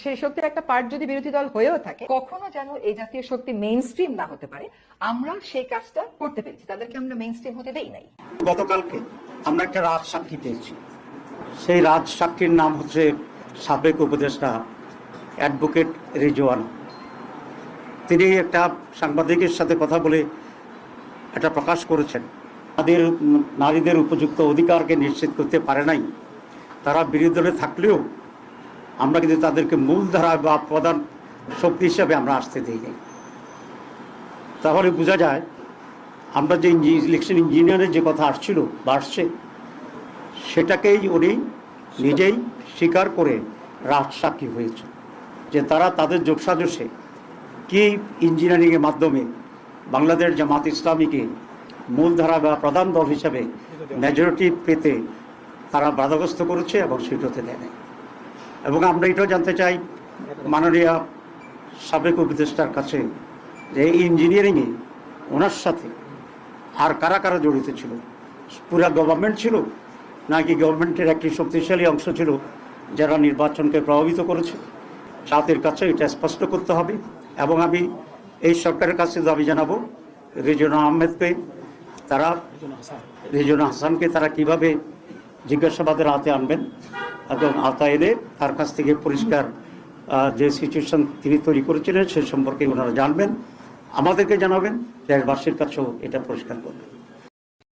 সেই শক্তির একটা পার্ট যদি বিরোধী দল হয়েও থাকে, কখনো যেন এই জাতীয় শক্তি মেইন স্ট্রিম না হতে পারে, আমরা সেই কাজটা করতে পেরেছি, তাদেরকে আমরা মেইন স্ট্রিম হতে দেই নাই। গতকালকে আমরা একটা রাজ সাক্ষী পেয়েছি। সেই রাজ সাক্ষীর নাম হচ্ছে সাবেক উপদেষ্টা অ্যাডভোকেট রিজওয়ানা। তিনি একটা সাংবাদিকের সাথে কথা বলে এটা প্রকাশ করেছেন, তাদের নারীদের উপযুক্ত অধিকারকে নিশ্চিত করতে পারে নাই। তারা বিরোধী দলে থাকলেও আমরা কিন্তু তাদেরকে মূলধারা বা প্রধান শক্তি হিসাবে আমরা আসতে দিই নাই। তাহলে বোঝা যায় আমরা যে ইলেকশন ইঞ্জিনিয়ারের যে কথা আসছিল বা আসছে, সেটাকেই উনি নিজেই স্বীকার করে রাজসাক্ষী হয়েছে যে তারা তাদের যোগসাজশে কি ইঞ্জিনিয়ারিংয়ের মাধ্যমে বাংলাদেশ জামাত ইসলামীকে মূলধারা বা প্রধান দল হিসাবে মেজরিটি পেতে তারা বাধাগ্রস্ত করেছে এবং সেটা হতে দেয় নাই। এবং আমরা এটাও জানতে চাই মাননীয় সাবেক উপদেষ্টার কাছে যে এই ইঞ্জিনিয়ারিংয়ে ওনার সাথে আর কারা কারা জড়িত ছিল, পুরা গভর্নমেন্ট ছিল নাকি গভর্নমেন্টের একটি শক্তিশালী অংশ ছিল যারা নির্বাচনকে প্রভাবিত করেছে। জাতির কাছে এটা স্পষ্ট করতে হবে। এবং আমি এই সরকারের কাছে দাবি জানাবো রিজওয়ানা আহমেদকে, তারা রিজওয়ানা হাসানকে তারা কিভাবে জিজ্ঞাসাবাদের আওতায় আনবেন এবং আওতায় এনে তার কাছ থেকে পরিষ্কার যে সিচুয়েশন তিনি তৈরি করেছিলেন সে সম্পর্কে ওনারা জানবেন, আমাদেরকে জানাবেন, দেশবাসীর কাছেও এটা পরিষ্কার করবেন।